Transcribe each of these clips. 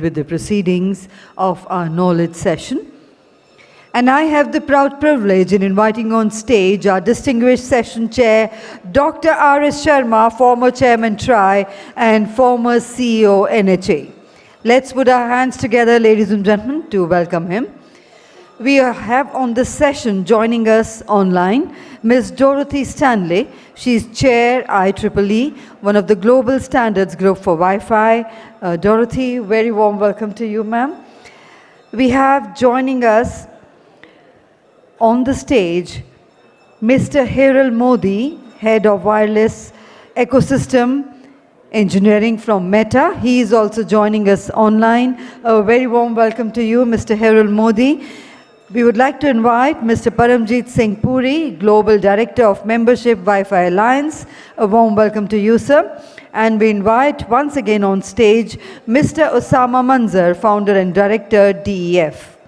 with the proceedings of our knowledge session. And I have the proud privilege in inviting on stage our distinguished session chair, Dr. R.S. Sharma, former chairman TRAI and former CEO-NHA. Let's put our hands together, ladies and gentlemen, to welcome him. We have on this session joining us online Ms. Dorothy Stanley. She's Chair IEEE, one of the global standards group for Wi-Fi. Dorothy, very warm welcome to you, ma'am. We have joining us on the stage Mr. Hiral Modi, Head of Wireless Ecosystem Engineering from Meta. He is also joining us online. A very warm welcome to you, Mr. Hiral Modi. We would like to invite Mr. Paramjit Singh Puri, Global Director of Membership Wi-Fi Alliance. A warm welcome to you, sir. And we invite once again on stage Mr. Osama Manzar, Founder and Director, DEF.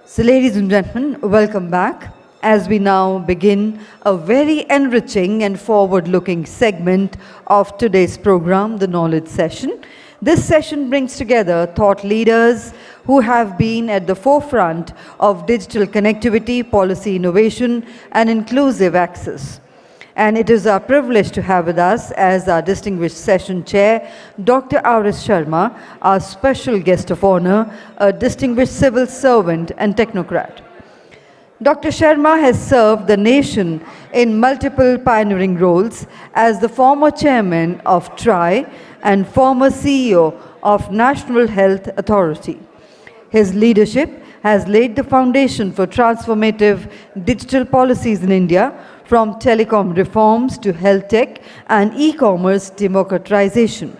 So ladies and gentlemen, welcome back as we now begin a very enriching and forward-looking segment of today's program, the Knowledge Session. This session brings together thought leaders who have been at the forefront of digital connectivity, policy innovation, and inclusive access. And it is our privilege to have with us as our distinguished session chair, Dr. R.S. Sharma, our special guest of honor, a distinguished civil servant and technocrat. Dr. Sharma has served the nation in multiple pioneering roles as the former chairman of TRAI and former CEO of National Health Authority. His leadership has laid the foundation for transformative digital policies in India, from telecom reforms to health tech and e-commerce democratization.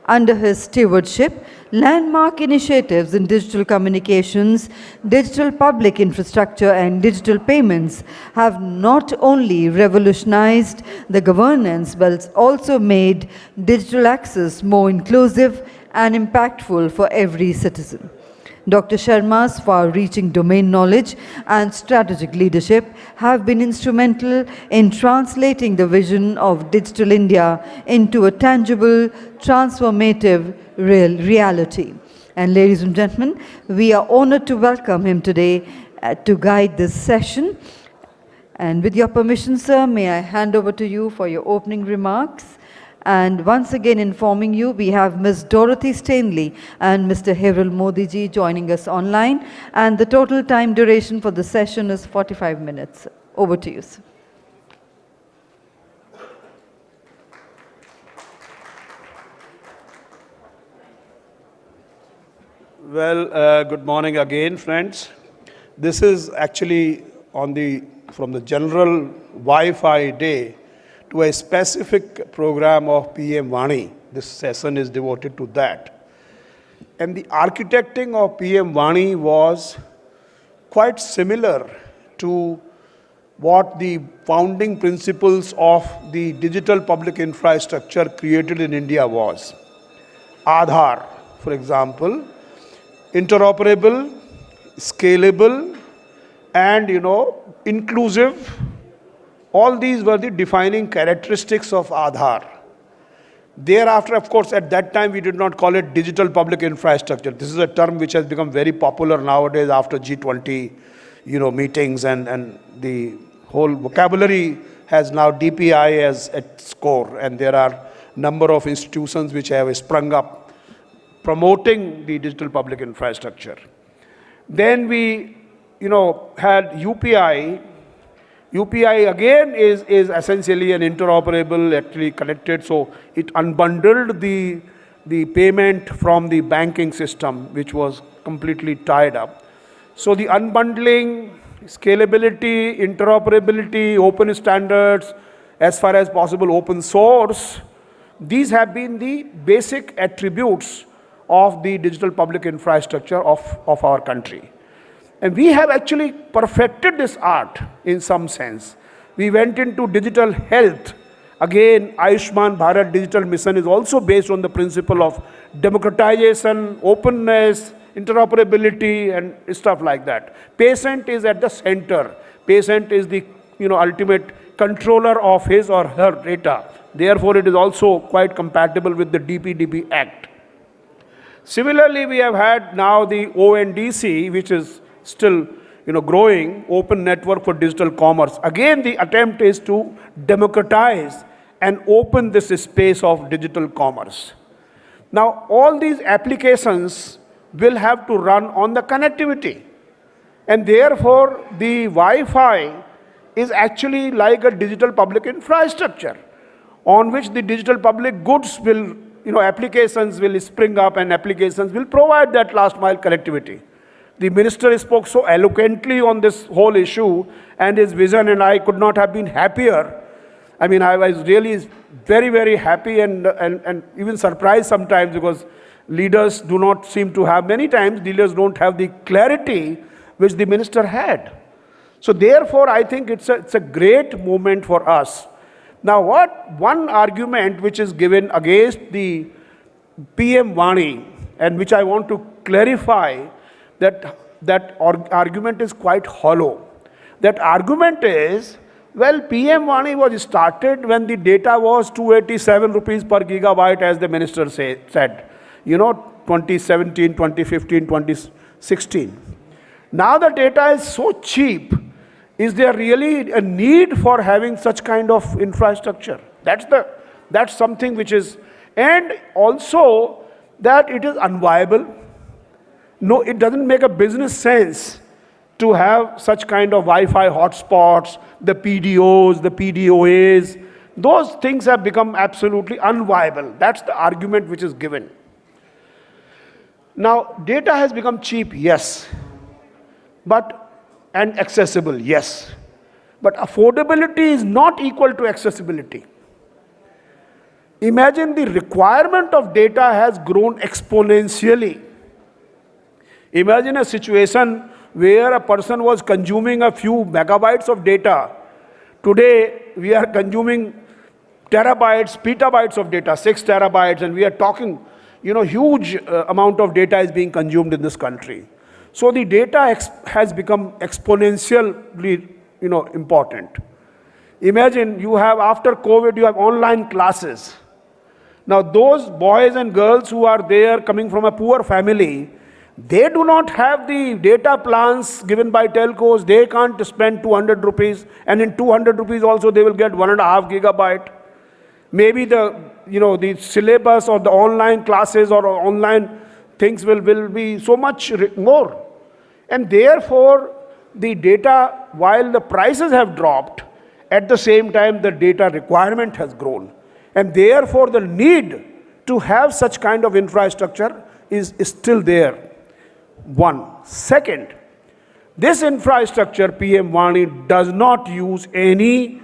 Under his stewardship, landmark initiatives in digital communications, digital public infrastructure, and digital payments have not only revolutionized the governance, but also made digital access more inclusive and impactful for every citizen. Dr. Sharma's far-reaching domain knowledge and strategic leadership have been instrumental in translating the vision of Digital India into a tangible, transformative reality. And ladies and gentlemen, we are honored to welcome him today to guide this session. And with your permission, sir, may I hand over to you for your opening remarks. And once again informing you, we have Ms. Dorothy Stanley and Mr. Hiral Modi ji joining us online. And the total time duration for the session is 45 minutes. Over to you, sir. Well, good morning again, friends. This is actually from the general Wi-Fi day to a specific program of PM Vani. This session is devoted to that. And the architecting of PM Vani was quite similar to what the founding principles of the digital public infrastructure created in India was. Aadhaar, for example, interoperable, scalable, and inclusive. All these were the defining characteristics of Aadhaar. Thereafter, of course, at that time, we did not call it digital public infrastructure. This is a term which has become very popular nowadays after G20, meetings, and the whole vocabulary has now DPI as its core. And there are a number of institutions which have sprung up promoting the digital public infrastructure. Then we, had UPI. UPI again is essentially an interoperable, actually connected, so it unbundled the payment from the banking system, which was completely tied up. So the unbundling, scalability, interoperability, open standards, as far as possible open source, these have been the basic attributes of the digital public infrastructure of our country. And we have actually perfected this art in some sense. We went into digital health. Again, Ayushman Bharat Digital Mission is also based on the principle of democratization, openness, interoperability, and stuff like that. Patient is at the center. Patient is the ultimate controller of his or her data. Therefore, it is also quite compatible with the DPDP Act. Similarly, we have had now the ONDC, which is still growing, Open Network for Digital Commerce. Again, the attempt is to democratize and open this space of digital commerce. Now, all these applications will have to run on the connectivity. And therefore, the Wi-Fi is actually like a digital public infrastructure on which the digital public goods will, applications will spring up and applications will provide that last mile connectivity. The minister spoke so eloquently on this whole issue and his vision, and I could not have been happier. I mean, I was really very, very happy and even surprised sometimes, because leaders do not seem to have, many times leaders don't have the clarity which the minister had. So therefore, I think it's a great moment for us. Now, one argument which is given against the PM Vani, and which I want to clarify, that argument is quite hollow. That argument is, well, PM Vani was started when the data was 287 rupees per gigabyte, as the minister said, 2017, 2015, 2016. Now the data is so cheap. Is there really a need for having such kind of infrastructure? That's something which is, and also that it is unviable. No, it doesn't make a business sense to have such kind of Wi-Fi hotspots, the PDOs, the PDOAs. Those things have become absolutely unviable. That's the argument which is given. Now, data has become cheap, yes, and accessible, yes. But affordability is not equal to accessibility. Imagine the requirement of data has grown exponentially. Imagine a situation where a person was consuming a few megabytes of data. Today, we are consuming terabytes, petabytes of data, 6 terabytes, and we are talking, huge amount of data is being consumed in this country. So the data has become exponentially, important. Imagine you have, after COVID, you have online classes. Now those boys and girls who are there coming from a poor family, they do not have the data plans given by telcos. They can't spend 200 rupees, and in 200 rupees also they will get 1.5 gigabyte. Maybe the syllabus or the online classes or online things will be so much more. And therefore, the data, while the prices have dropped, at the same time the data requirement has grown. And therefore, the need to have such kind of infrastructure is still there. One. Second, this infrastructure, PM Vani, does not use any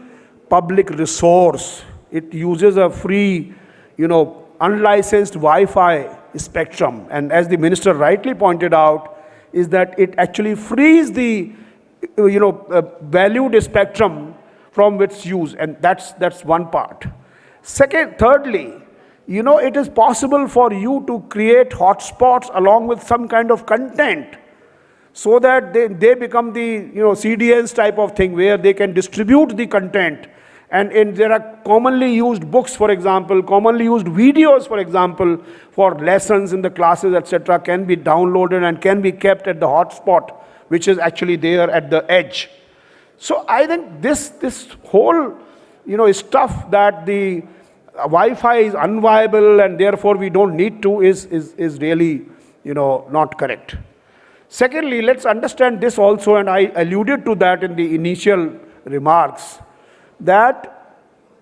public resource. It uses a free, unlicensed Wi-Fi spectrum. And as the minister rightly pointed out, is that it actually frees the, valued spectrum from its use. And that's one part. Thirdly, it is possible for you to create hotspots along with some kind of content, so that they become the CDNs type of thing, where they can distribute the content. And there are commonly used books, for example, commonly used videos, for example, for lessons in the classes, etc., can be downloaded and can be kept at the hotspot, which is actually there at the edge. So I think this whole stuff that the Wi-Fi is unviable and therefore we don't need to is really not correct. Secondly, let's understand this also, and I alluded to that in the initial remarks, that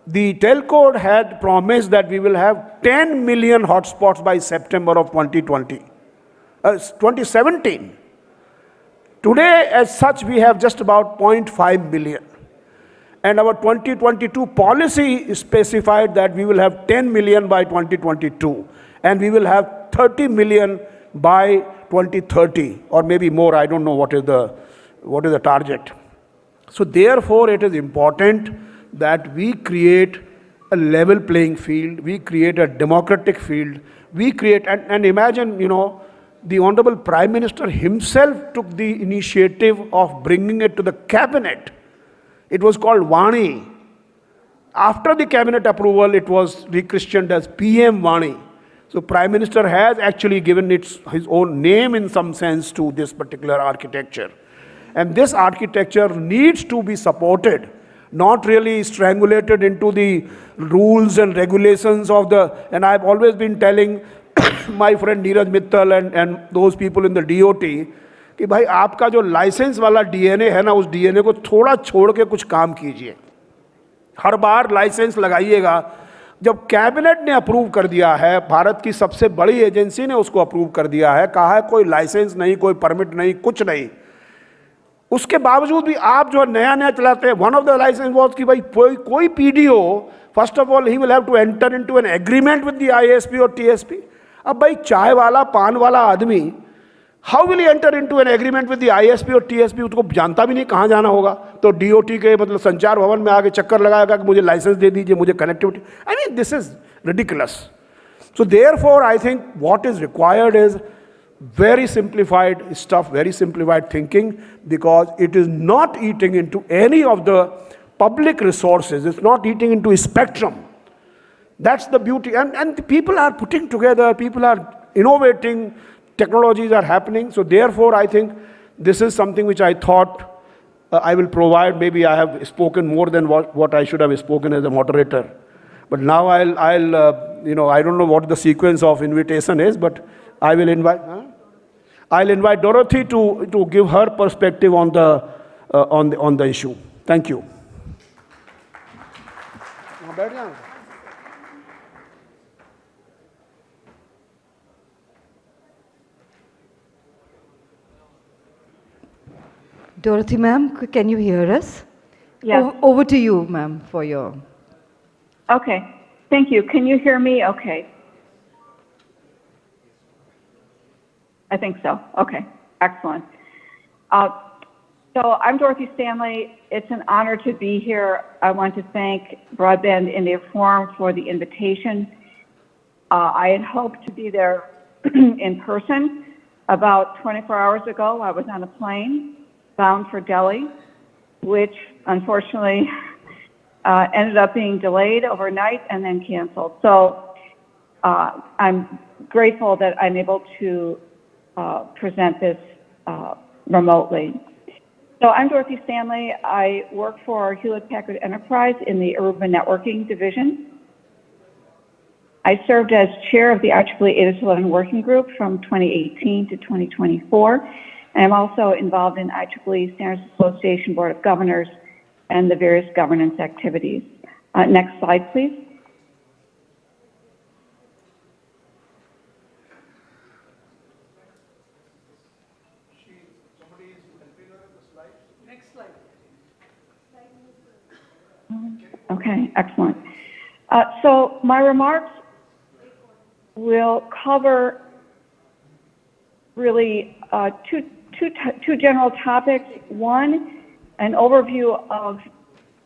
the telco had promised that we will have 10 million hotspots by September of 2017. Today, as such, we have just about 0.5 million. And our 2022 policy specified that we will have 10 million by 2022, and we will have 30 million by 2030, or maybe more. I don't know what is the target. So therefore, it is important that we create a level playing field, we create a democratic field, we create, and imagine, the Honorable Prime Minister himself took the initiative of bringing it to the cabinet. It was called Vani. After the cabinet approval, it was rechristened as PM Vani. So Prime Minister has actually given his own name in some sense to this particular architecture. And this architecture needs to be supported, not really strangulated into the rules and regulations of the, and I've always been telling my friend Neeraj Mittal and those people in the DOT, कि भाई आपका जो licence वाला DNA है ना, उस DNA को थोड़ा छोड़ के कुछ काम कीजिए. हर बार लाइसेंस लगाइएगा. जब कैबिनेट ने अप्रूव कर दिया है, भारत की सबसे बड़ी एजेंसी ने उसको अप्रूव कर दिया है, कहा है कोई लाइसेंस नहीं, कोई परमिट नहीं, कुछ नहीं, उसके बावजूद भी आप जो नया नया चलाते हैं. One of the licence was कि भाई कोई PDO, first of all he will have to enter into an agreement with the ISP और टीएसपी. अब भाई चाय वाला, पान वाला आदमी, how will enter into an agreement with the ISP और टीएसपी? उसको जानता भी नहीं कहाँ जाना होगा. तो डीओटी के मतलब संचार भवन में आके चक्कर लगाएगा कि मुझे लाइसेंस दे दीजिए, मुझे connectivity. I mean this is ridiculous. So therefore I think what is required is very simplified stuff, very simplified thinking, because it is not eating into any of the public resources. It's not eating into a spectrum. That's the beauty. And the people are putting together, people are innovating, technologies are happening. So therefore, I think this is something which I thought I will provide. Maybe I have spoken more than what I should have spoken as a moderator. But now I'll I don't know what the sequence of invitation is, but I will invite. I'll invite Dorothy to give her perspective on the issue. Thank you. Dorothy ma'am, can you hear us? Yes. Over to you, ma'am, for your... Okay. Thank you. Can you hear me? Okay. I think so. Okay. Excellent. So I'm Dorothy Stanley. It's an honor to be here. I want to thank Broadband India Forum for the invitation. I had hoped to be there in person. About 24 hours ago, I was on a plane bound for Delhi, which unfortunately ended up being delayed overnight and then canceled. So I'm grateful that I'm able to present this remotely. So I'm Dorothy Stanley. I work for Hewlett-Packard Enterprise in the Aruba Networking Division. I served as chair of the IEEE 802.11 working group from 2018 to 2024. And I'm also involved in IEEE Standards Association Board of Governors and the various governance activities. Next slide, please. Okay, excellent. So my remarks will cover really two general topics. One, an overview of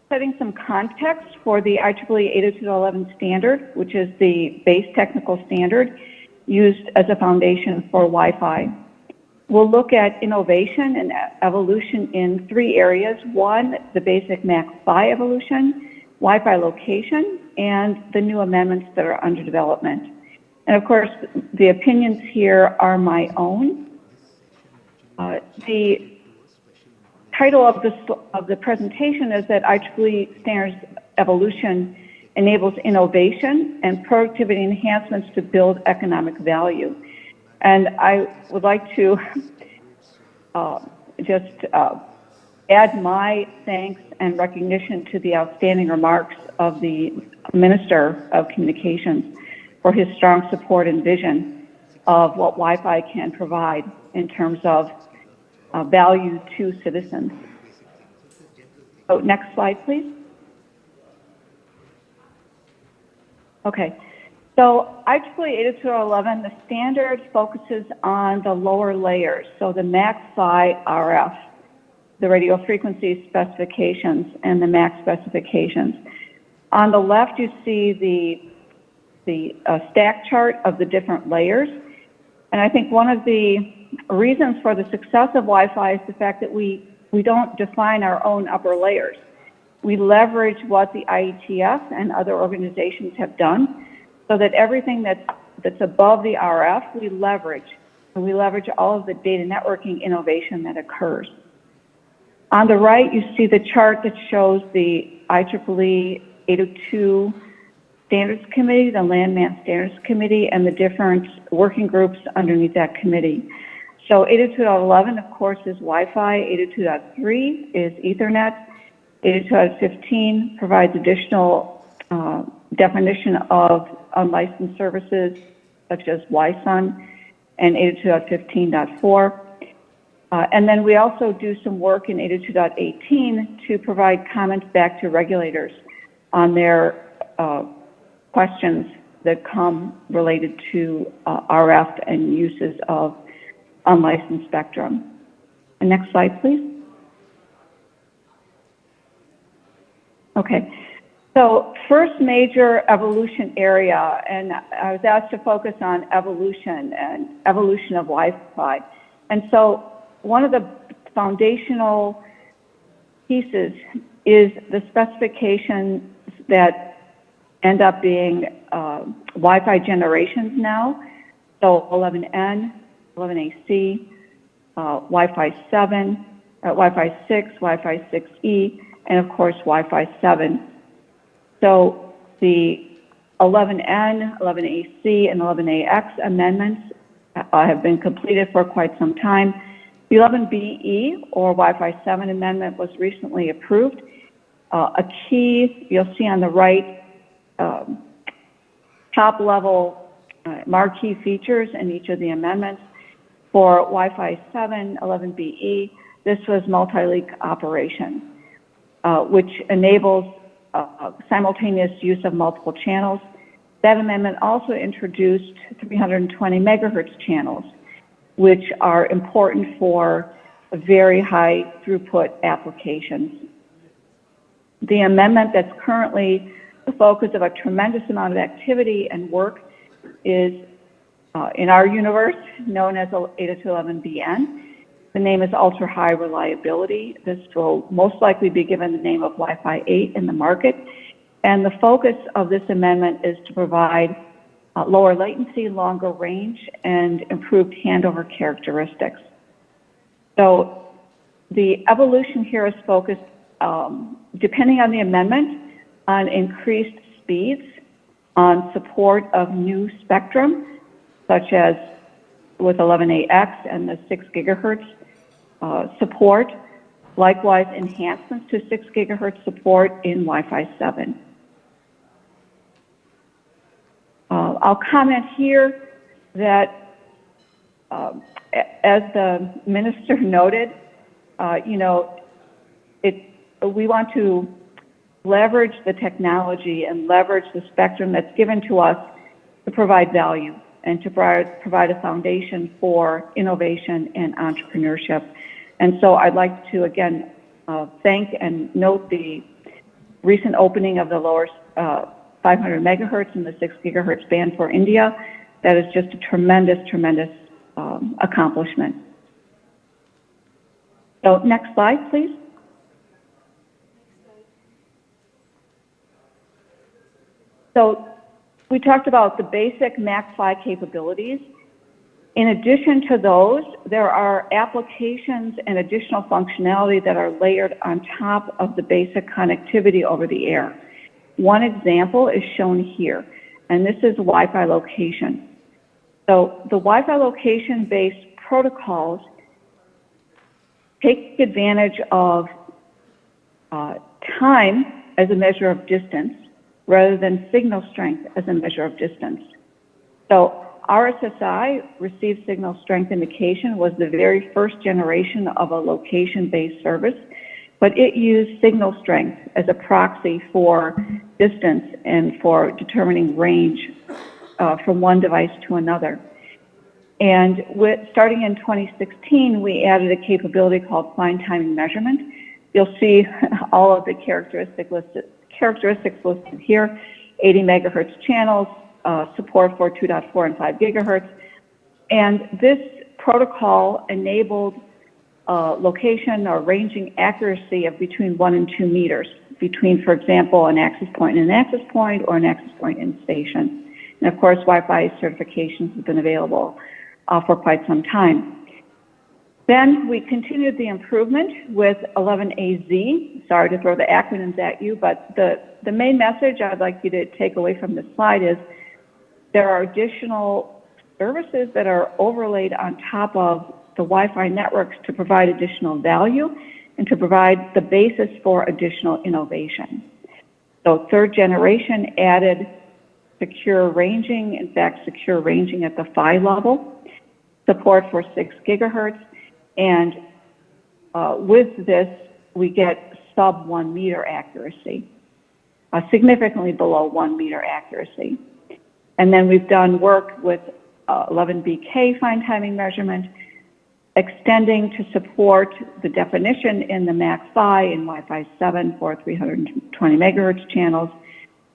setting some context for the IEEE 802.11 standard, which is the base technical standard used as a foundation for Wi-Fi. We'll look at innovation and evolution in three areas. One, the basic MAC-PHY evolution, Wi-Fi location, and the new amendments that are under development. And of course, the opinions here are my own. The title of the presentation is that IEEE standards evolution enables innovation and productivity enhancements to build economic value. And I would like to just add my thanks and recognition to the outstanding remarks of the Minister of Communications for his strong support and vision of what Wi-Fi can provide in terms of value to citizens. So next slide, please. Okay. So IEEE 802.11, the standard focuses on the lower layers. So the MAC-PHY RF, the radio frequency specifications, and the MAC specifications. On the left, you see the stack chart of the different layers. And I think one of the reasons for the success of Wi-Fi is the fact that we don't define our own upper layers. we leverage what the IETF and other organizations have done so that everything that's above the RF, we leverage. And we leverage all of the data networking innovation that occurs. On the right, you see the chart that shows the IEEE 802 Standards Committee, the Landman Standards Committee, and the different working groups underneath that committee. So 802.11, of course, is Wi-Fi. 802.3 is Ethernet. 802.15 provides additional definition of unlicensed services, such as Wi-SUN, and 802.15.4. And then we also do some work in 802.18 to provide comments back to regulators on their questions that come related to RF and uses of unlicensed spectrum. And next slide, please. Okay. So first major evolution area, and I was asked to focus on evolution and evolution of Wi-Fi. And so one of the foundational pieces is the specifications that end up being Wi-Fi generations now. So 11N, 11AC, Wi-Fi 7, Wi-Fi 6, Wi-Fi 6E, and of course Wi-Fi 7. So the 11N, 11AC, and 11AX amendments have been completed for quite some time. The 11BE, or Wi-Fi 7 amendment, was recently approved. A key, you'll see on the right, top-level marquee features in each of the amendments. For Wi-Fi 7, 11BE, this was multi-link operation, which enables simultaneous use of multiple channels. That amendment also introduced 320 megahertz channels, which are important for very high throughput applications. The amendment that's currently the focus of a tremendous amount of activity and work is in our universe known as 802.11bn. The name is ultra high reliability. This will most likely be given the name of Wi-Fi 8 in the market. And the focus of this amendment is to provide lower latency, longer range, and improved handover characteristics. So the evolution here is focused, depending on the amendment, on increased speeds, on support of new spectrum, such as with 11AX and the 6 gigahertz support. Likewise, enhancements to 6 gigahertz support in Wi-Fi 7. I'll comment here that, as the minister noted, we want to leverage the technology and leverage the spectrum that's given to us to provide value and to provide a foundation for innovation and entrepreneurship. And so I'd like to, again, thank and note the recent opening of the lower 500 megahertz and the 6 gigahertz band for India. That is just a tremendous, tremendous accomplishment. So next slide, please. So we talked about the basic MAC-PHY capabilities. In addition to those, there are applications and additional functionality that are layered on top of the basic connectivity over the air. One example is shown here, and this is Wi-Fi location. So the Wi-Fi location-based protocols take advantage of time as a measure of distance rather than signal strength as a measure of distance. So RSSI, received signal strength indication, was the very first generation of a location-based service, but it used signal strength as a proxy for distance and for determining range from one device to another. And starting in 2016, we added a capability called fine timing measurement. You'll see all of the characteristics listed here: 80 megahertz channels, support for 2.4 and 5 gigahertz. And this protocol enabled location or ranging accuracy of between 1 and 2 meters between, for example, an access point and an access point or an access point in station. And of course, Wi-Fi certifications have been available for quite some time. Then we continued the improvement with 11AZ. Sorry to throw the acronyms at you, but the main message I'd like you to take away from this slide is there are additional services that are overlaid on top of the Wi-Fi networks to provide additional value and to provide the basis for additional innovation. So third generation added secure ranging, in fact, secure ranging at the PHY level, support for 6 gigahertz, and with this, we get sub 1 meter accuracy, significantly below 1 meter accuracy. And then we've done work with 11BK fine timing measurement, extending to support the definition in the MAC-PHY in Wi-Fi 7 for 320 megahertz channels,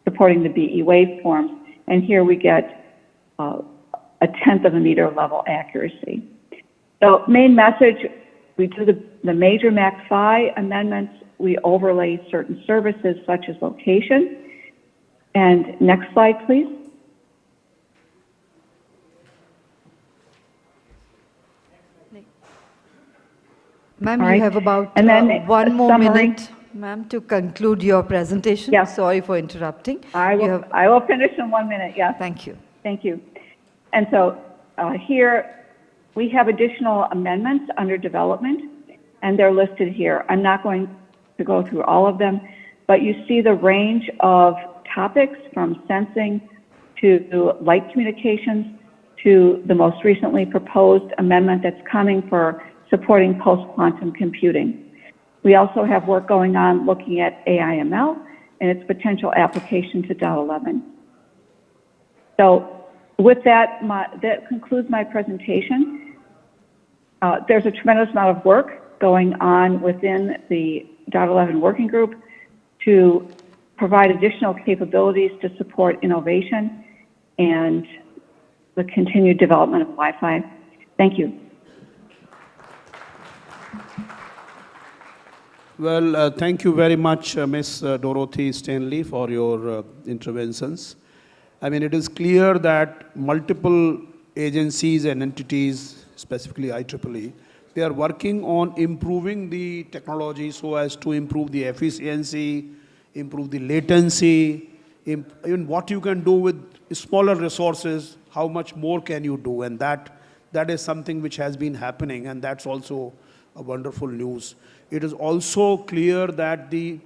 supporting the BE waveforms. And here we get a 1/10 of a meter level accuracy. So main message, we do the major MAC-PHY amendments, we overlay certain services such as location. And next slide, please. Ma'am, All you right. have about And then one a more summary. minute, ma'am, to conclude your presentation. Yes. Sorry for interrupting. I will finish in 1 minute, yes. Thank you. Thank you. And so here we have additional amendments under development, and they're listed here. I'm not going to go through all of them, but you see the range of topics from sensing to light communications to the most recently proposed amendment that's coming for supporting post-quantum computing. We also have work going on looking at AIML and its potential application to .11. So with that, that concludes my presentation. There's a tremendous amount of work going on within the .11 working group to provide additional capabilities to support innovation and the continued development of Wi-Fi. Thank you. Well, thank you very much, Ms. Dorothy Stanley, for your interventions. I mean, it is clear that multiple agencies and entities, specifically IEEE, they are working on improving the technology so as to improve the efficiency, improve the latency, even what you can do with smaller resources, how much more can you do? And that is something which has been happening, and that's also a wonderful news. It is also clear that the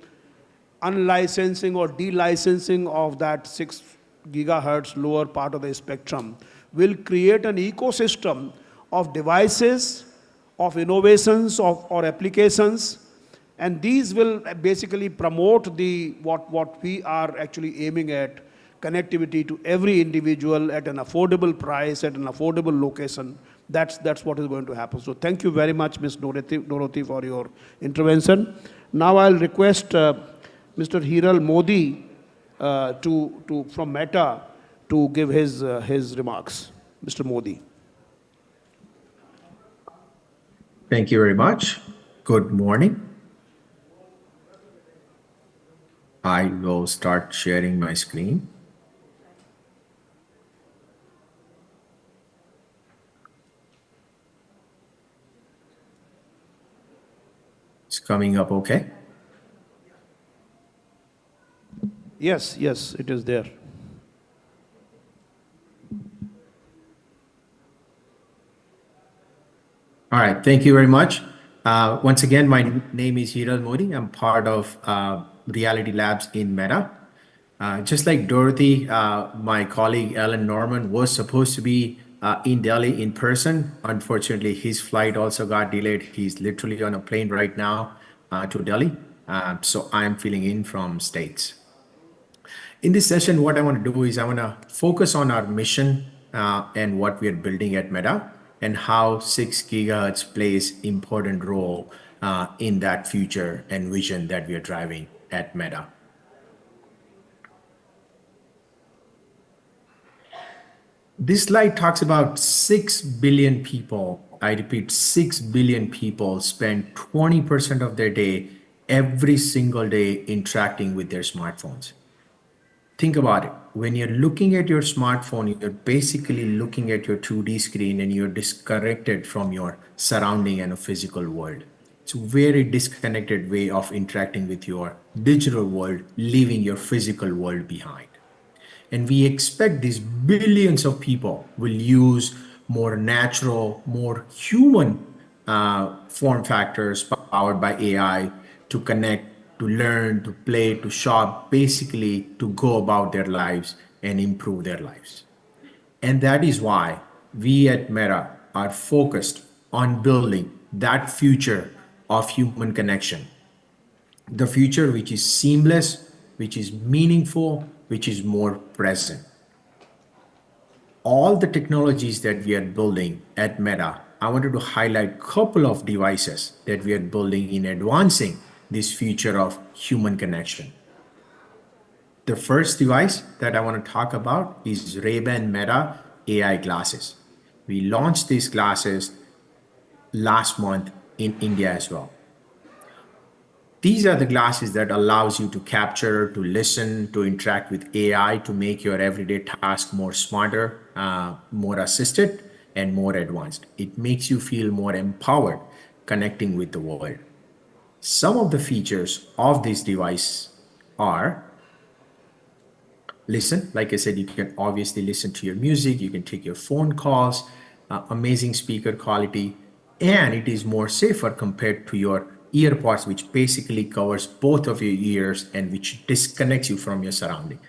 unlicensing or delicensing of that 6 gigahertz lower part of the spectrum will create an ecosystem of devices, of innovations, or applications, and these will basically promote the what we are actually aiming at, connectivity to every individual at an affordable price, at an affordable location. That's what is going to happen. So thank you very much, Ms. Dorothy, for your intervention. Now I'll request Mr. Hiral Modi from Meta to give his remarks. Mr. Modi. Thank you very much. Good morning. I will start sharing my screen. It's coming up okay? Yes, it is there. All right, thank you very much. Once again, my name is Hiral Modi. I'm part of Reality Labs in Meta. Just like Dorothy, my colleague Alan Norman was supposed to be in Delhi in person. Unfortunately, his flight also got delayed. He's literally on a plane right now to Delhi. So I'm filling in from States. In this session, what I want to do is I want to focus on our mission and what we are building at Meta and how 6 gigahertz plays important role in that future and vision that we are driving at Meta. This slide talks about 6 billion people. I repeat, 6 billion people spend 20% of their day every single day interacting with their smartphones. Think about it. When you're looking at your smartphone, you're basically looking at your 2D screen and you're disconnected from your surrounding and a physical world. It's a very disconnected way of interacting with your digital world, leaving your physical world behind. And we expect these billions of people will use more natural, more human form factors powered by AI to connect, to learn, to play, to shop, basically to go about their lives and improve their lives. And that is why we at Meta are focused on building that future of human connection. The future which is seamless, which is meaningful, which is more present. All the technologies that we are building at Meta, I wanted to highlight a couple of devices that we are building in advancing this future of human connection. The first device that I want to talk about is Ray-Ban Meta AI glasses. We launched these glasses last month in India as well. These are the glasses that allows you to capture, to listen, to interact with AI, to make your everyday task more smarter, more assisted, and more advanced. It makes you feel more empowered connecting with the world. Some of the features of this device are listen. Like I said, you can obviously listen to your music, you can take your phone calls, amazing speaker quality, and it is more safer compared to your earpods, which basically covers both of your ears and which disconnects you from your surrounding.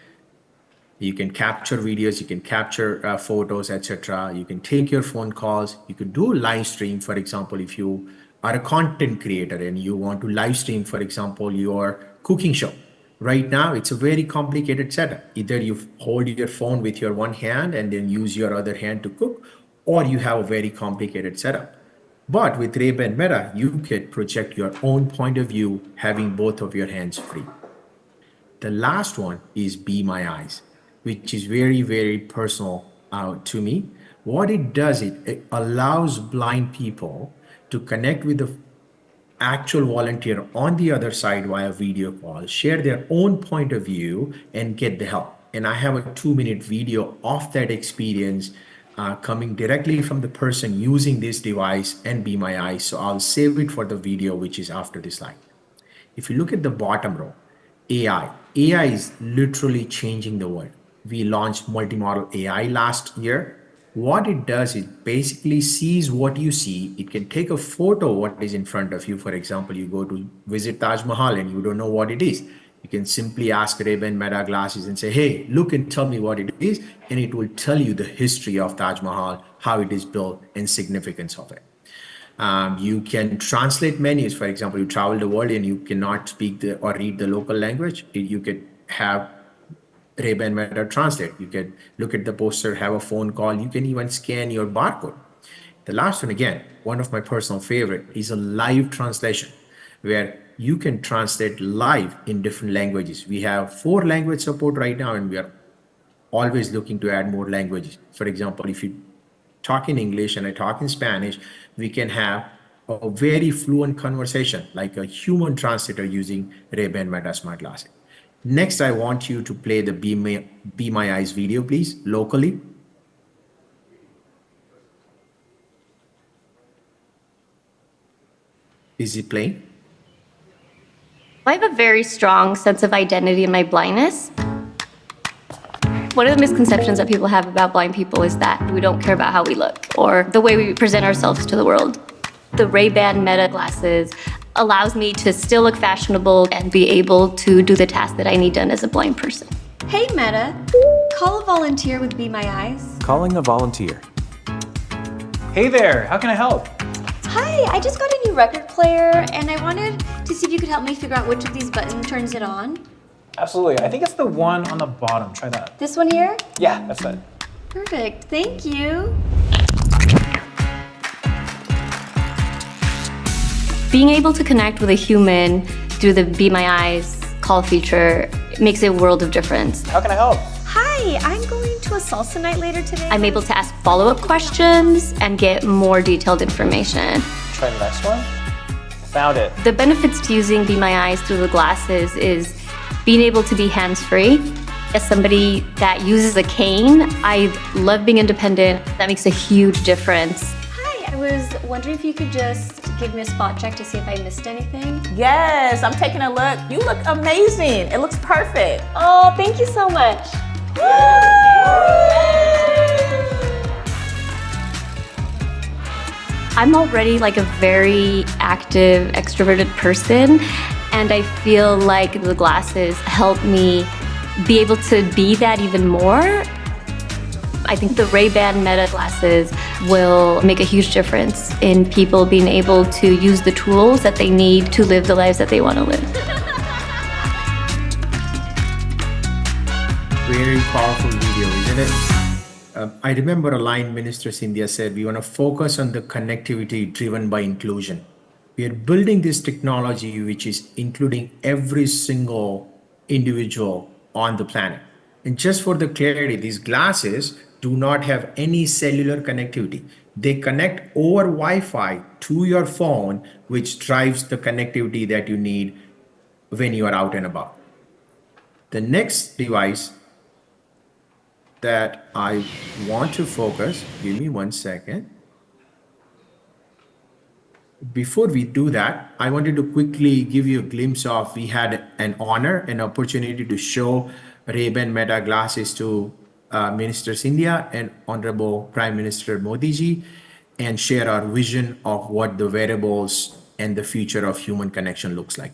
You can capture videos, you can capture photos, etc. You can take your phone calls, you can do a live stream. For example, if you are a content creator and you want to live stream, for example, your cooking show. Right now, it's a very complicated setup. Either you hold your phone with your one hand and then use your other hand to cook, or you have a very complicated setup. But with Ray-Ban Meta, you can project your own point of view, having both of your hands free. The last one is Be My Eyes, which is very, very personal to me. What it does, it allows blind people to connect with the actual volunteer on the other side via video call, share their own point of view, and get the help. And I have a 2-minute video of that experience coming directly from the person using this device and Be My Eyes. So I'll save it for the video, which is after this slide. If you look at the bottom row, AI is literally changing the world. We launched multimodal AI last year. What it does is basically sees what you see. It can take a photo of what is in front of you. For example, you go to visit Taj Mahal and you don't know what it is. You can simply ask Ray-Ban Meta glasses and say, hey, look and tell me what it is. And it will tell you the history of Taj Mahal, how it is built, and significance of it. You can translate menus. For example, you travel the world and you cannot speak or read the local language. You could have Ray-Ban Meta translate. You can look at the poster, have a phone call. You can even scan your barcode. The last one, again, one of my personal favorite, is a live translation where you can translate live in different languages. We have 4 language support right now, and we are always looking to add more languages. For example, if you talk in English and I talk in Spanish, we can have a very fluent conversation like a human translator using Ray-Ban Meta smart glasses. Next, I want you to play the Be My Eyes video, please, locally. Is it playing? I have a very strong sense of identity in my blindness. One of the misconceptions that people have about blind people is that we don't care about how we look or the way we present ourselves to the world. The Ray-Ban Meta glasses allows me to still look fashionable and be able to do the task that I need done as a blind person. Hey Meta, call a volunteer with Be My Eyes. Calling a volunteer. Hey there, how can I help? Hi, I just got a new record player and I wanted to see if you could help me figure out which of these buttons turns it on. Absolutely, I think it's the one on the bottom. Try that. This one here? Yeah, that's it. Perfect, thank you. Being able to connect with a human through the Be My Eyes call feature makes a world of difference. How can I help? Hi, I'm going to a salsa night later today. I'm able to ask follow-up questions and get more detailed information. Try the next one. Found it. The benefits to using Be My Eyes through the glasses is being able to be hands-free. As somebody that uses a cane, I love being independent. That makes a huge difference. Hi, I was wondering if you could just give me a spot check to see if I missed anything. Yes, I'm taking a look. You look amazing. It looks perfect. Oh, thank you so much. I'm already like a very active, extroverted person, and I feel like the glasses help me be able to be that even more. I think the Ray-Ban Meta glasses will make a huge difference in people being able to use the tools that they need to live the lives that they want to live. Very powerful video, isn't it? I remember a line Minister Scindia said, we want to focus on the connectivity driven by inclusion. We are building this technology which is including every single individual on the planet. And just for the clarity, these glasses do not have any cellular connectivity. They connect over Wi-Fi to your phone, which drives the connectivity that you need when you are out and about. The next device that I want to focus, give me 1 second. Before we do that, I wanted to quickly give you a glimpse of, we had an honor, an opportunity to show Ray-Ban Meta glasses to Minister Scindia and Honorable Prime Minister Modi ji, and share our vision of what the wearables and the future of human connection looks like.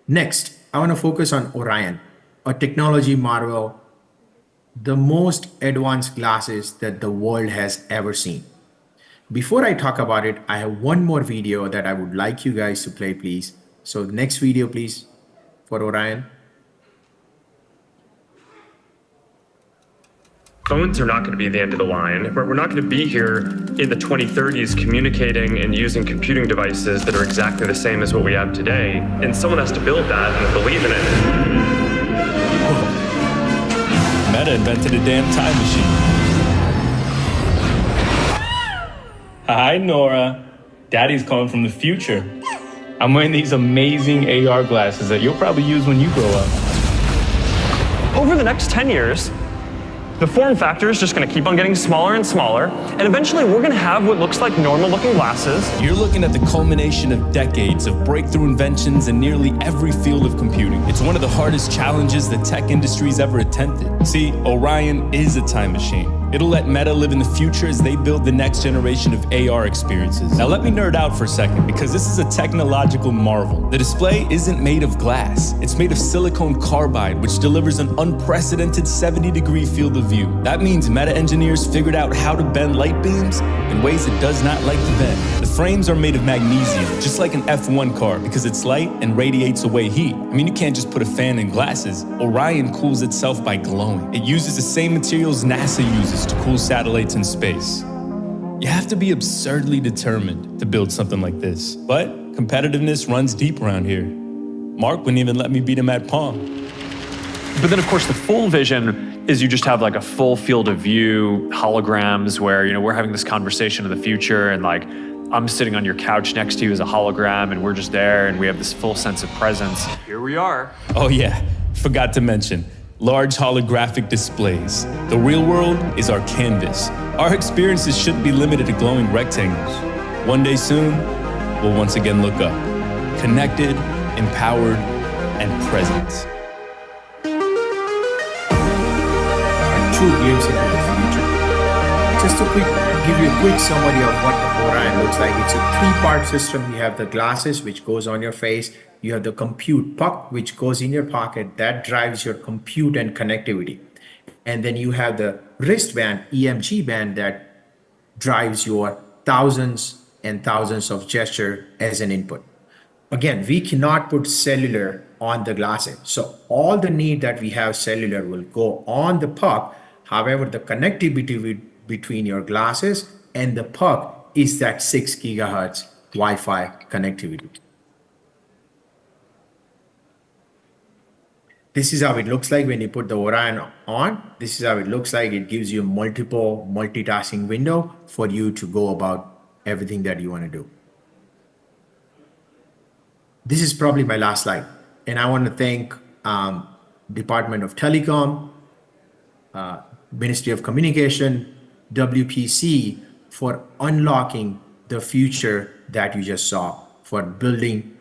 Next, I want to focus on Orion, a technology marvel, the most advanced glasses that the world has ever seen. Before I talk about it, I have one more video that I would like you guys to play, please. So the next video, please, for Orion. Phones are not going to be the end of the line. We're not going to be here in the 2030s communicating and using computing devices that are exactly the same as what we have today. And someone has to build that and believe in it. Meta invented a damn time machine. Hi, Nora. Daddy's calling from the future. I'm wearing these amazing AR glasses that you'll probably use when you grow up. Over the next 10 years, the form factor is just going to keep on getting smaller and smaller, and eventually we're going to have what looks like normal-looking glasses. You're looking at the culmination of decades of breakthrough inventions in nearly every field of computing. It's one of the hardest challenges the tech industry's ever attempted. See, Orion is a time machine. It'll let Meta live in the future as they build the next generation of AR experiences. Now let me nerd out for a second, because this is a technological marvel. The display isn't made of glass. It's made of silicon carbide, which delivers an unprecedented 70-degree field of view. That means Meta engineers figured out how to bend light beams in ways it does not like to bend. The frames are made of magnesium, just like an F1 car, because it's light and radiates away heat. I mean, you can't just put a fan in glasses. Orion cools itself by glowing. It uses the same materials NASA uses to cool satellites in space. You have to be absurdly determined to build something like this. But competitiveness runs deep around here. Mark wouldn't even let me beat him at Pong. But then, of course, the full vision is you just have like a full field of view, holograms where, you know, we're having this conversation in the future and like I'm sitting on your couch next to you as a hologram and we're just there and we have this full sense of presence. Here we are. Oh yeah, forgot to mention, large holographic displays. The real world is our canvas. Our experiences shouldn't be limited to glowing rectangles. One day soon, we'll once again look up, connected, empowered, and present. True glimpse into the future. Just to give you a quick summary of what the Orion looks like. It's a three-part system. You have the glasses, which goes on your face. You have the compute puck, which goes in your pocket. That drives your compute and connectivity. And then you have the wristband, EMG band, that drives your thousands and thousands of gesture as an input. Again, we cannot put cellular on the glasses. So all the need that we have cellular will go on the puck. However, the connectivity between your glasses and the puck is that 6 gigahertz Wi-Fi connectivity. This is how it looks like when you put the Orion on. This is how it looks like. It gives you multiple multitasking window for you to go about everything that you want to do. This is probably my last slide. And I want to thank Department of Telecom, Ministry of Communication, WPC for unlocking the future that you just saw, for building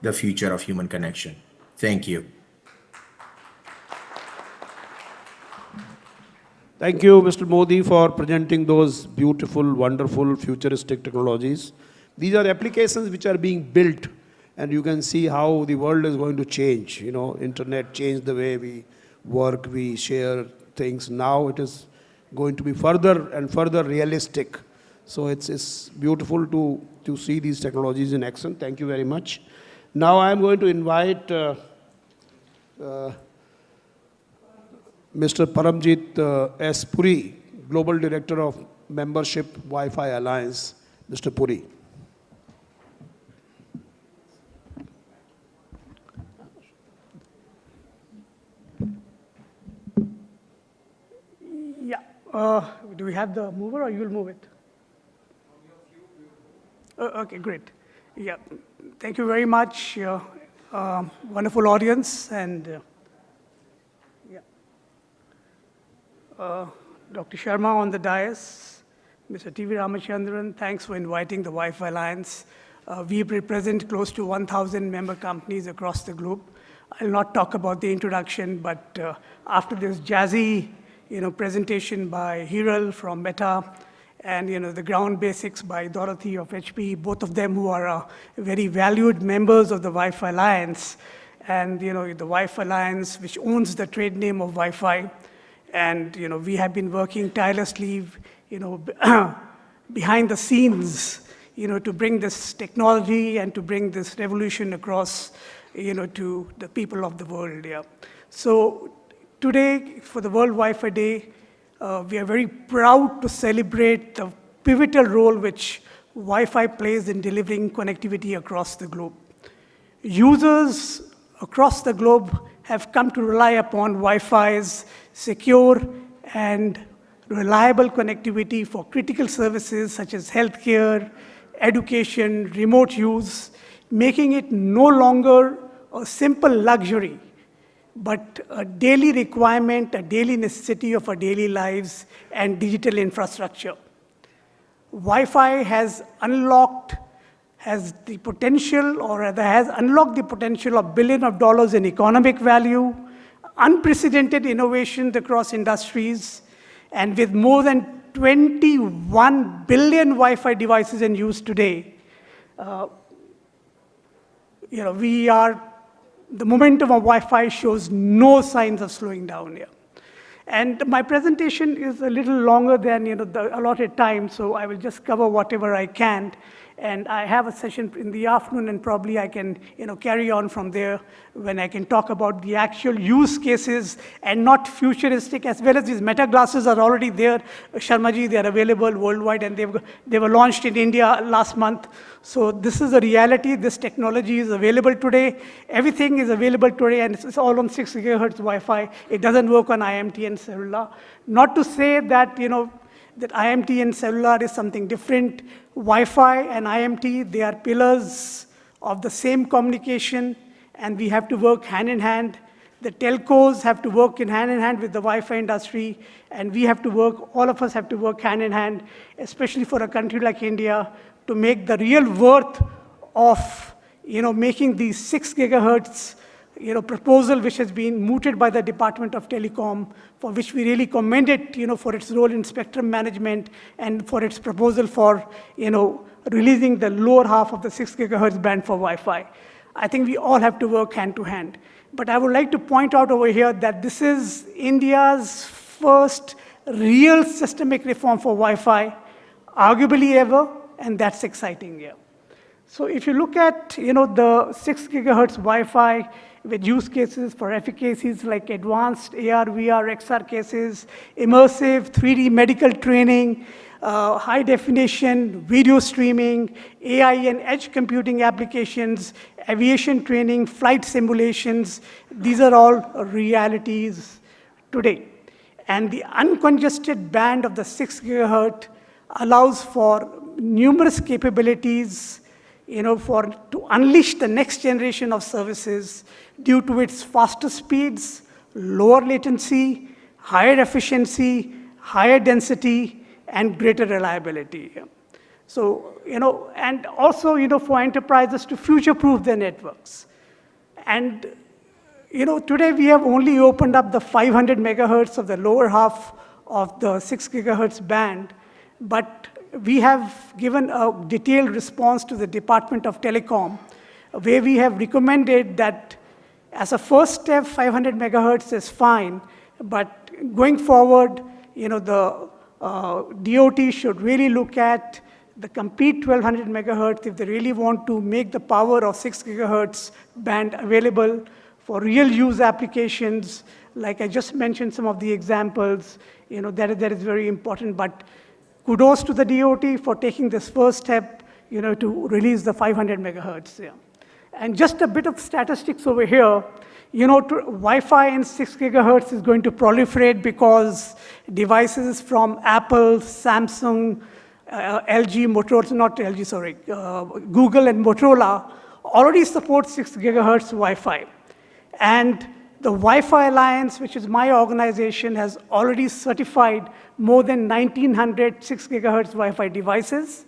the future of human connection. Thank you. Thank you, Mr. Modi, for presenting those beautiful, wonderful, futuristic technologies. These are applications which are being built, and you can see how the world is going to change. You know, internet changed the way we work, we share things. Now it is going to be further and further realistic. So it's beautiful to see these technologies in action. Thank you very much. Now I'm going to invite Mr. Paramjit S. Puri, Global Director of Membership Wi-Fi Alliance. Mr. Puri. Yeah. Do we have the mover or you will move it? Okay, great. Yeah. Thank you very much. Wonderful audience and Dr. Sharma on the dais, Mr. T.V. Ramachandran, thanks for inviting the Wi-Fi Alliance. We represent close to 1,000 member companies across the globe. I'll not talk about the introduction, but after this jazzy presentation by Hiral from Meta and the ground basics by Dorothy of HP, both of them who are very valued members of the Wi-Fi Alliance, and the Wi-Fi Alliance, which owns the trade name of Wi-Fi. And we have been working tirelessly, behind the scenes, to bring this technology and to bring this revolution across, to the people of the world. Yeah. So today, for the World Wi-Fi Day, we are very proud to celebrate the pivotal role which Wi-Fi plays in delivering connectivity across the globe. Users across the globe have come to rely upon Wi-Fi's secure and reliable connectivity for critical services such as healthcare, education, remote use, making it no longer a simple luxury, but a daily requirement, a daily necessity of our daily lives and digital infrastructure. Wi-Fi has unlocked the potential, or rather has unlocked the potential of billions of dollars in economic value, unprecedented innovations across industries, and with more than 21 billion Wi-Fi devices in use today, the momentum of Wi-Fi shows no signs of slowing down here. And my presentation is a little longer than the allotted time, so I will just cover whatever I can. And I have a session in the afternoon, and probably I can carry on from there when I can talk about the actual use cases and not futuristic, as well as these Meta glasses are already there. Sharmaji, they are available worldwide, and they were launched in India last month. So this is a reality. This technology is available today. Everything is available today, and it's all on 6 gigahertz Wi-Fi. It doesn't work on IMT and cellular. Not to say that, that IMT and cellular is something different. Wi-Fi and IMT, they are pillars of the same communication, and we have to work hand in hand. The telcos have to work hand in hand with the Wi-Fi industry, and we have to work, all of us have to work hand in hand, especially for a country like India, to make the real worth of making these 6 gigahertz proposal, which has been mooted by the Department of Telecom, for which we really commend it, for its role in spectrum management and for its proposal for, releasing the lower half of the 6 gigahertz band for Wi-Fi. I think we all have to work hand to hand. But I would like to point out over here that this is India's first real systemic reform for Wi-Fi, arguably ever, and that's exciting here. So if you look at, the 6 gigahertz Wi-Fi with use cases for efficacies like advanced AR, VR, XR cases, immersive 3D medical training, high definition video streaming, AI and edge computing applications, aviation training, flight simulations, these are all realities today. And the uncongested band of the 6 gigahertz allows for numerous capabilities, to unleash the next generation of services due to its faster speeds, lower latency, higher efficiency, higher density, and greater reliability. So, and also, for enterprises to future-proof their networks. And, today we have only opened up the 500 megahertz of the lower half of the 6 gigahertz band, but we have given a detailed response to the Department of Telecom, where we have recommended that as a first step, 500 megahertz is fine, but going forward, the DOT should really look at the complete 1200 megahertz if they really want to make the power of 6 gigahertz band available for real use applications. Like I just mentioned some of the examples, that is very important. But kudos to the DOT for taking this first step, to release the 500 megahertz. Yeah. And just a bit of statistics over here. Wi-Fi in 6 gigahertz is going to proliferate because devices from Apple, Samsung, LG, Motorola, not LG, sorry, Google and Motorola already support 6 gigahertz Wi-Fi. And the Wi-Fi Alliance, which is my organization, has already certified more than 1,900 6 gigahertz Wi-Fi devices.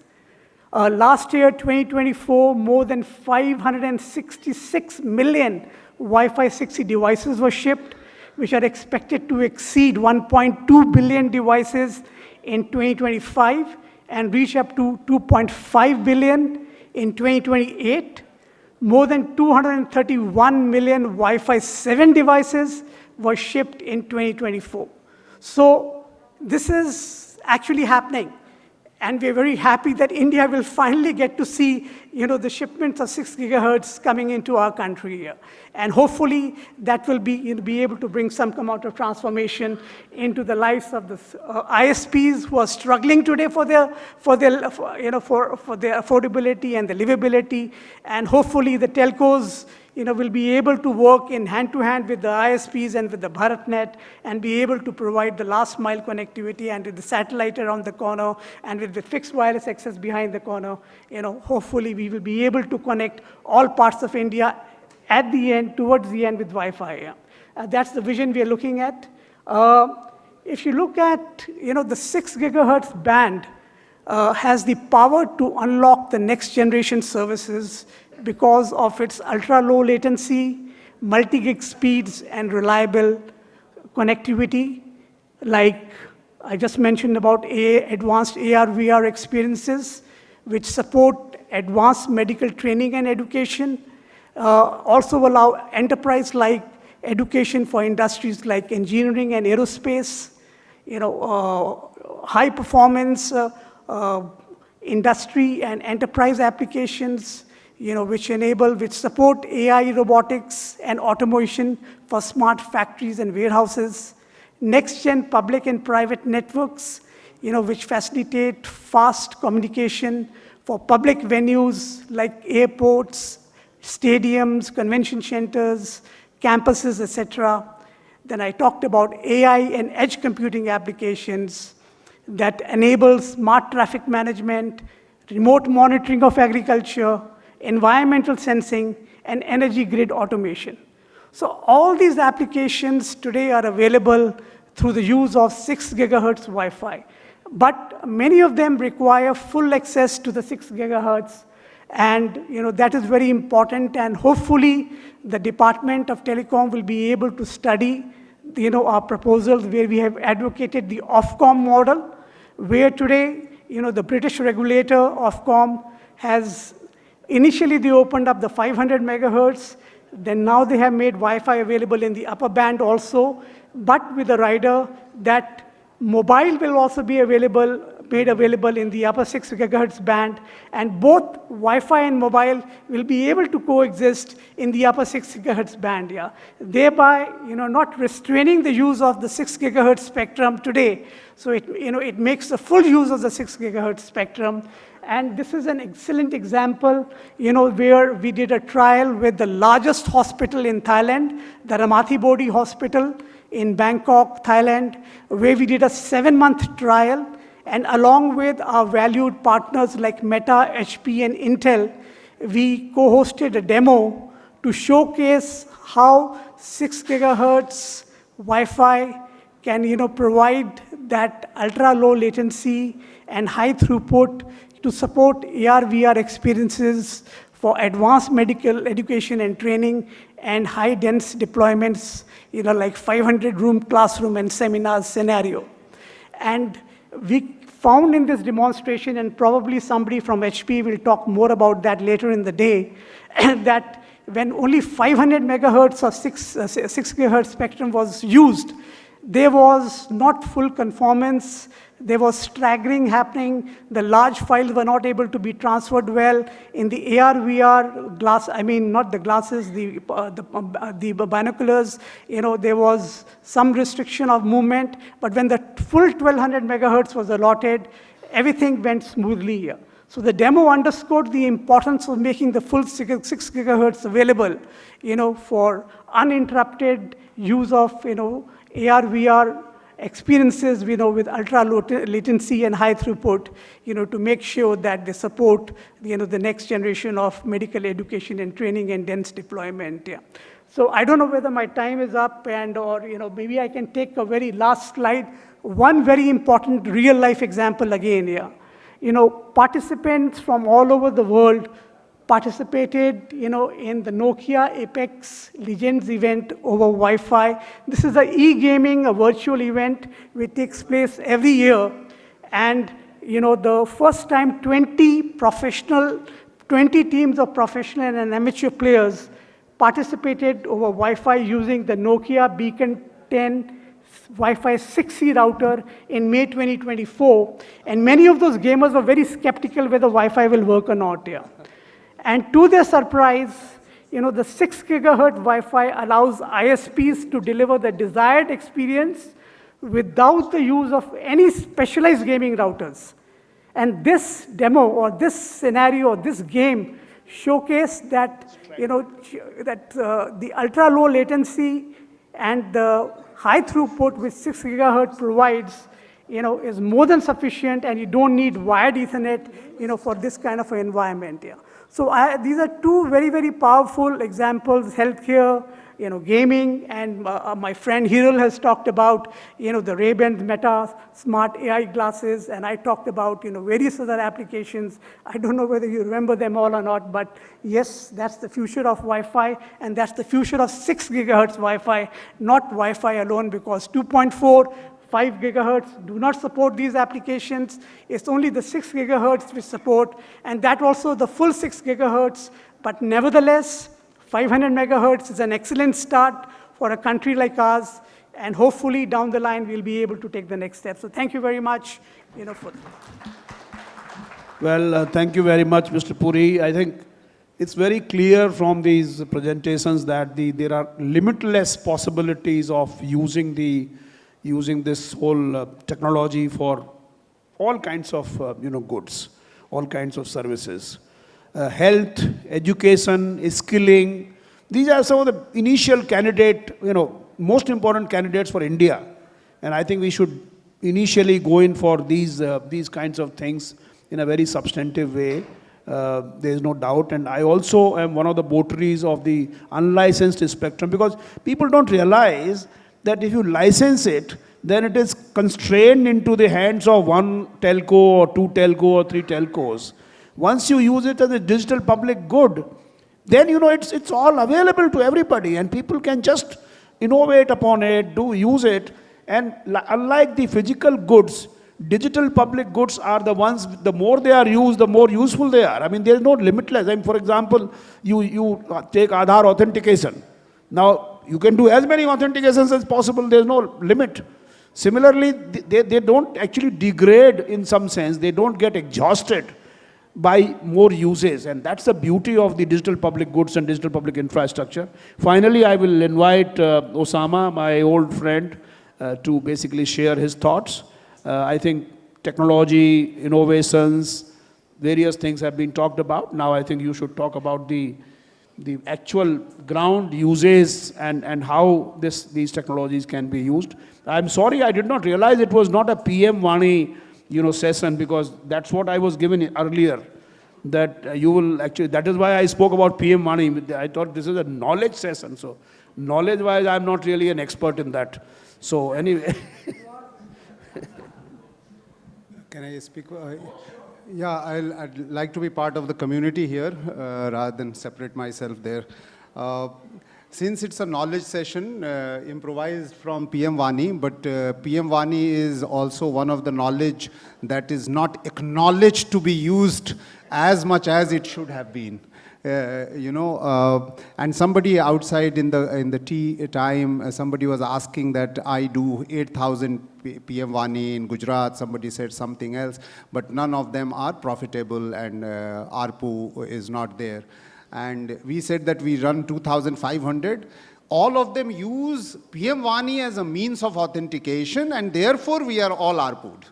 Last year, 2024, more than 566 million Wi-Fi 6E devices were shipped, which are expected to exceed 1.2 billion devices in 2025 and reach up to 2.5 billion in 2028. More than 231 million Wi-Fi 7 devices were shipped in 2024. So this is actually happening. And we're very happy that India will finally get to see, the shipments of 6 gigahertz coming into our country here. And hopefully that will be able to bring some amount of transformation into the lives of the ISPs who are struggling today for their affordability and the livability. And hopefully the telcos, will be able to work in hand-to-hand with the ISPs and with the BharatNet and be able to provide the last mile connectivity, and with the satellite around the corner and with the fixed wireless access behind the corner, hopefully we will be able to connect all parts of India at the end, towards the end with Wi-Fi. That's the vision we are looking at. If you look at, the 6 gigahertz band has the power to unlock the next generation services because of its ultra-low latency, multi-gig speeds, and reliable connectivity. Like I just mentioned about advanced AR/VR experiences, which support advanced medical training and education, also allow enterprise-like education for industries like engineering and aerospace, high-performance industry and enterprise applications, which support AI, robotics, and automation for smart factories and warehouses. Next-gen public and private networks, which facilitate fast communication for public venues like airports, stadiums, convention centers, campuses, etc. Then I talked about AI and edge computing applications that enable smart traffic management, remote monitoring of agriculture, environmental sensing, and energy grid automation. So all these applications today are available through the use of 6 gigahertz Wi-Fi. But many of them require full access to the 6 gigahertz. And that is very important. And hopefully, the Department of Telecom will be able to study our proposals where we have advocated the Ofcom model, where today, the British regulator, Ofcom, has initially they opened up the 500 megahertz, then now they have made Wi-Fi available in the upper band also, but with a rider that mobile will also be made available in the upper 6 gigahertz band, and both Wi-Fi and mobile will be able to coexist in the upper 6 gigahertz band, thereby, not restraining the use of the 6 gigahertz spectrum today. So it makes the full use of the 6 gigahertz spectrum. And this is an excellent example, where we did a trial with the largest hospital in Thailand, the Ramathibodi Hospital in Bangkok, Thailand, where we did a 7-month trial. And along with our valued partners like Meta, HP, and Intel, we co-hosted a demo to showcase how 6 gigahertz Wi-Fi can provide that ultra-low latency and high throughput to support AR/VR experiences for advanced medical education and training and high-dense deployments, like 500-room classroom and seminars scenario. And we found in this demonstration, and probably somebody from HP will talk more about that later in the day, that when only 500 megahertz of 6 gigahertz spectrum was used, there was not full conformance. There was staggering happening. The large files were not able to be transferred well. In the AR/VR glass, not the glasses, the binoculars, there was some restriction of movement. But when the full 1200 megahertz was allotted, everything went smoothly here. So the demo underscored the importance of making the full 6 gigahertz available, for uninterrupted use of, AR/VR experiences, with ultra-low latency and high throughput, to make sure that they support, the next generation of medical education and training and dense deployment. Yeah. So I don't know whether my time is up or maybe I can take a very last slide. One very important real-life example again here. Participants from all over the world participated, in the Nokia Apex Legends event over Wi-Fi. This is a e-gaming, a virtual event which takes place every year. And, the first time 20 teams of professional and amateur players participated over Wi-Fi using the Nokia Beacon 10 Wi-Fi 6E router in May 2024. And many of those gamers were very skeptical whether Wi-Fi will work or not here. And to their surprise, the 6 gigahertz Wi-Fi allows ISPs to deliver the desired experience without the use of any specialized gaming routers. And this demo or this scenario or this game showcased that, the ultra-low latency and the high throughput which 6 gigahertz provides, is more than sufficient, and you don't need wired Ethernet, for this kind of an environment here. So these are two very, very powerful examples: healthcare, gaming, and my friend Hiral has talked about, the Ray-Ban Meta smart AI glasses, and I talked about, various other applications. I don't know whether you remember them all or not, but yes, that's the future of Wi-Fi, and that's the future of 6 gigahertz Wi-Fi, not Wi-Fi alone, because 2.4, 5 gigahertz do not support these applications. It's only the 6 gigahertz which support, and that also the full 6 gigahertz, but nevertheless, 500 megahertz is an excellent start for a country like ours, and hopefully down the line we'll be able to take the next step. So thank you very much. Well, thank you very much, Mr. Puri. I think it's very clear from these presentations that there are limitless possibilities of using this whole technology for all kinds of goods, all kinds of services. Health, education, skilling, these are some of the initial most important candidates for India. And I think we should initially go in for these kinds of things in a very substantive way. There is no doubt. And I also am one of the votaries of the unlicensed spectrum, because people don't realize that if you license it, then it is constrained into the hands of one telco or two telco or three telcos. Once you use it as a digital public good, then it's all available to everybody, and people can just innovate upon it, use it. And unlike the physical goods, digital public goods are the ones, the more they are used, the more useful they are. There is no limitless. For example, you take Aadhaar authentication. Now, you can do as many authentications as possible. There is no limit. Similarly, they don't actually degrade in some sense. They don't get exhausted by more uses, and that's the beauty of the digital public goods and digital public infrastructure. Finally, I will invite Osama, my old friend, to basically share his thoughts. I think technology, innovations, various things have been talked about. Now I think you should talk about the actual ground uses and how these technologies can be used. I'm sorry, I did not realize it was not a PM Vani session, because that's what I was given earlier. that you will actually, that is why I spoke about PM money. I thought this is a knowledge session. So knowledge-wise, I'm not really an expert in that. So anyway. Can I speak? Yeah, I'd like to be part of the community here rather than separate myself there. Since it's a knowledge session, improvised from PM Vani, but PM Vani is also one of the knowledge that is not acknowledged to be used as much as it should have been. And somebody outside in the tea time, somebody was asking that I do 8,000 PM Vani in Gujarat, somebody said something else, but none of them are profitable and ARPU is not there. And we said that we run 2,500. All of them use PM Vani as a means of authentication, and therefore we are all ARPU'd,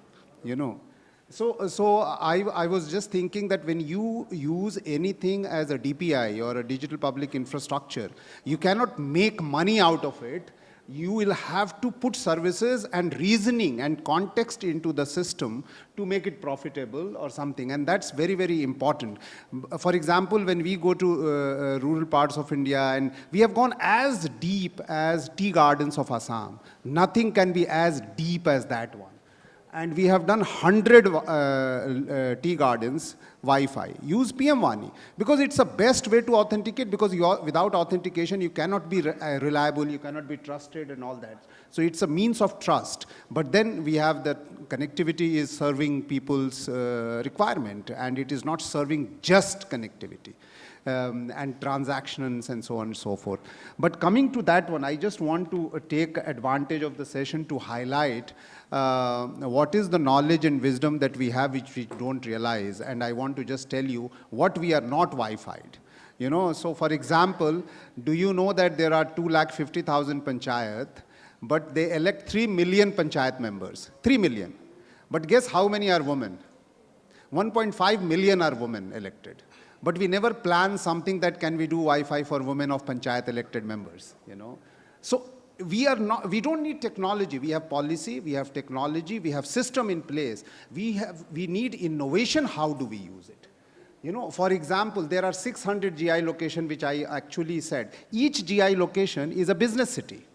So I was just thinking that when you use anything as a DPI or a digital public infrastructure, you cannot make money out of it. You will have to put services and reasoning and context into the system to make it profitable or something. And that's very, very important. For example, when we go to rural parts of India, and we have gone as deep as tea gardens of Assam. Nothing can be as deep as that one. And we have done 100 tea gardens Wi-Fi. Use PM Vani because it's the best way to authenticate, because without authentication you cannot be reliable, you cannot be trusted and all that. So it's a means of trust. But then we have that connectivity is serving people's requirement, and it is not serving just connectivity. And transactions and so on and so forth. But coming to that one, I just want to take advantage of the session to highlight what is the knowledge and wisdom that we have which we don't realize. And I want to just tell you what we are not Wi-Fi'd. So for example, do you know that there are 250,000 panchayat, but they elect 3 million panchayat members, 3 million. But guess how many are women? 1.5 million are women elected. But we never plan something that can we do Wi-Fi for women of panchayat elected members, So we don't need technology. We have policy, we have technology, we have system in place. We need innovation. How do we use it? For example, there are 600 GI locations, which I actually said. Each GI location is a business city.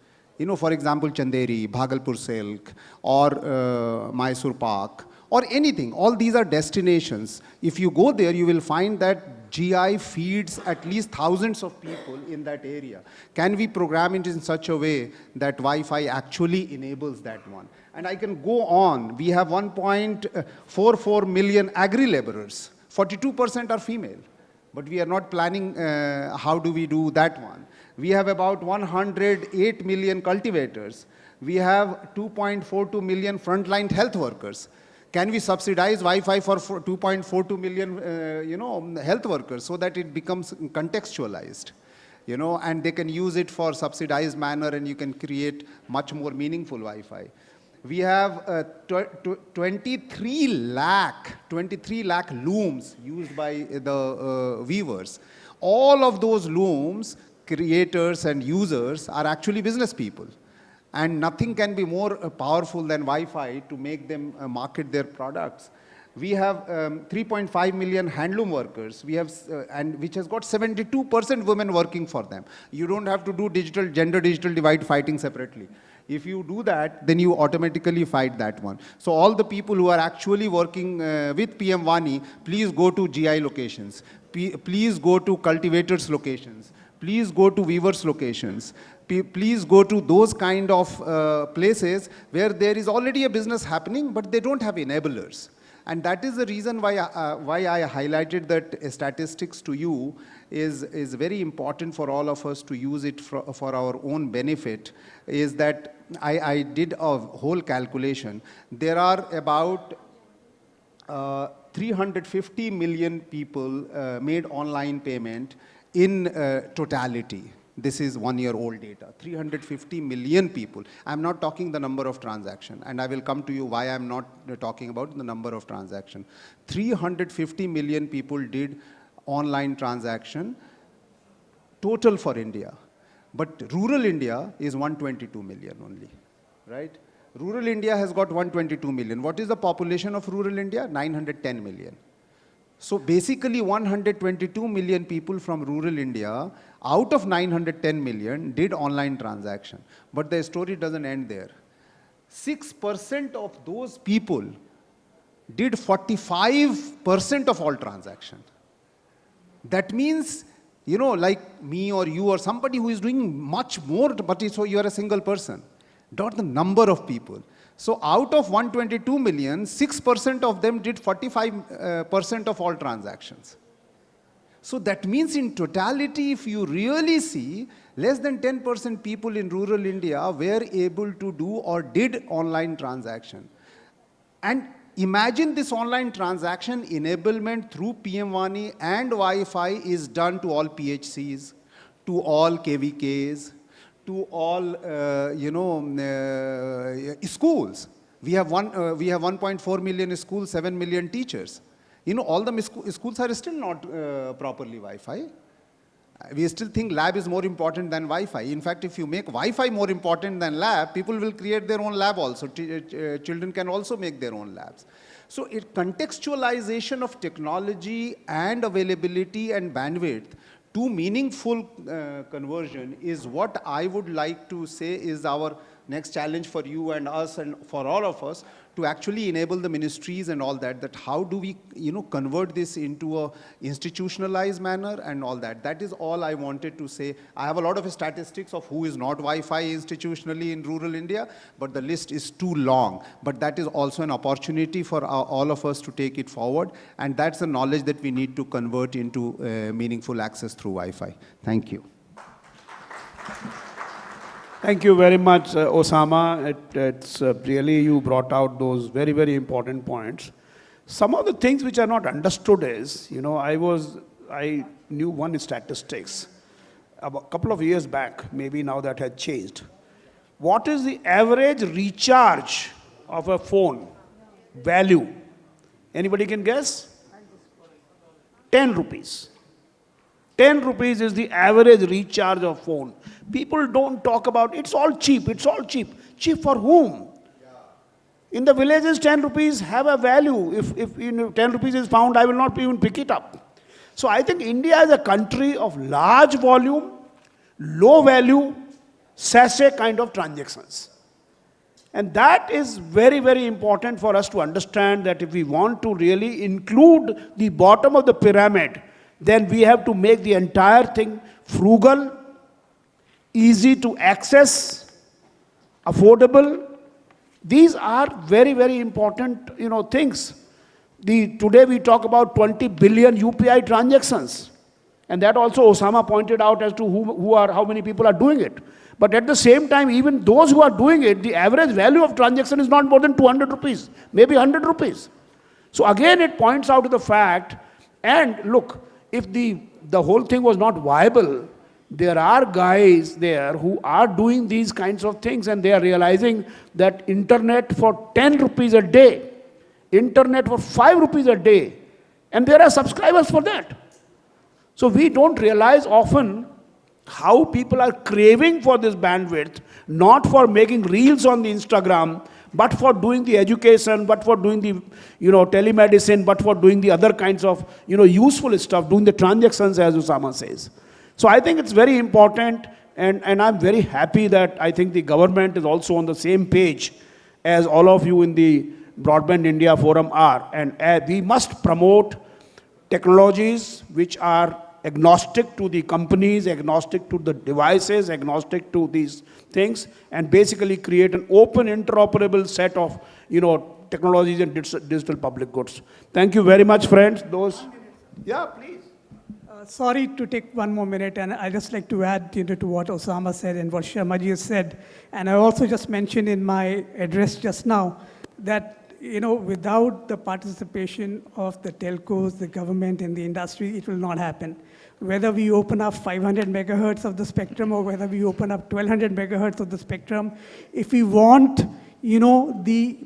For example, Chanderi, Bhagalpur Silk, or Mysore Park, or anything. All these are destinations. If you go there, you will find that GI feeds at least thousands of people in that area. Can we program it in such a way that Wi-Fi actually enables that one? And I can go on. We have 1.44 million agri-laborers. 42% are female. But we are not planning how do we do that one. We have about 108 million cultivators. We have 2.42 million frontline health workers. Can we subsidize Wi-Fi for 2.42 million, health workers so that it becomes contextualized, and they can use it for subsidized manner, and you can create much more meaningful Wi-Fi. We have 23 lakh looms used by the weavers. All of those looms, creators and users are actually business people. And nothing can be more powerful than Wi-Fi to make them market their products. We have 3.5 million handloom workers. We have, and which has got 72% women working for them. You don't have to do gender digital divide fighting separately. If you do that, then you automatically fight that one. So all the people who are actually working with PM Vani, please go to GI locations. Please go to cultivators locations. Please go to weavers locations. Please go to those kind of places where there is already a business happening, but they don't have enablers. And that is the reason why I highlighted that statistics to you is very important for all of us to use it for our own benefit, is that I did a whole calculation. There are about 350 million people made online payment in totality. This is 1-year-old data, 350 million people. I'm not talking the number of transactions, and I will come to you why I'm not talking about the number of transactions. 350 million people did online transaction total for India. But rural India is 122 million only, right? Rural India has got 122 million. What is the population of rural India? 910 million. So basically 122 million people from rural India, out of 910 million, did online transaction. But the story doesn't end there. 6% of those people did 45% of all transactions. That means, you know, like me or you or somebody who is doing much more, but so you are a single person. Not the number of people. So out of 122 million, 6% of them did 45% of all transactions. So that means in totality, if you really see, less than 10% people in rural India were able to do or did online transaction. And imagine this online transaction enablement through PM Wani and Wi-Fi is done to all PHCs, to all KVKs, to all, schools. We have 1.4 million schools, 7 million teachers. You know, all the schools are still not properly Wi-Fi. We still think lab is more important than Wi-Fi. In fact, if you make Wi-Fi more important than lab, people will create their own lab also. Children can also make their own labs. So contextualization of technology and availability and bandwidth to meaningful conversion is what I would like to say is our next challenge for you and us and for all of us to actually enable the ministries and all that, that how do we, convert this into a institutionalized manner and all that. That is all I wanted to say. I have a lot of statistics of who is not Wi-Fi institutionally in rural India, but the list is too long. But that is also an opportunity for all of us to take it forward. And that's the knowledge that we need to convert into meaningful access through Wi-Fi. Thank you. Thank you very much, Osama. It's really, you brought out those very, very important points. Some of the things which are not understood is, I knew one statistics. A couple of years back, maybe now that has changed. What is the average recharge of a phone value? Anybody can guess? 10 rupees. 10 rupees is the average recharge of phone. People don't talk about, it's all cheap, it's all cheap. Cheap for whom? In the villages, 10 rupees have a value. If 10 rupees is found, I will not even pick it up. So I think India is a country of large volume, low value, sachet kind of transactions. And that is very, very important for us to understand that if we want to really include the bottom of the pyramid, then we have to make the entire thing frugal, easy to access, affordable. These are very, very important, things. Today we talk about 20 billion UPI transactions. And that also Osama pointed out as to how many people are doing it. But at the same time, even those who are doing it, the average value of transaction is not more than 200 rupees, maybe 100 rupees. So again, it points out to the fact, and look, if the whole thing was not viable, there are guys there who are doing these kinds of things and they are realizing that internet for 10 rupees a day, internet for 5 rupees a day, and there are subscribers for that. So we don't realize often how people are craving for this bandwidth, not for making reels on the Instagram, but for doing the education, but for doing the, telemedicine, but for doing the other kinds of, useful stuff, doing the transactions, as Osama says. So I think it's very important, and I'm very happy that I think the government is also on the same page as all of you in the Broadband India Forum are. And we must promote technologies which are agnostic to the companies, agnostic to the devices, agnostic to these things, and basically create an open, interoperable set of, technologies and digital public goods. Thank you very much, friends. Yeah, please. Sorry to take one more minute, and I'd just like to add to what Osama said and what Sharma ji has said. And I also just mentioned in my address just now that, without the participation of the telcos, the government, and the industry, it will not happen. Whether we open up 500 megahertz of the spectrum or whether we open up 1200 megahertz of the spectrum, if we want, the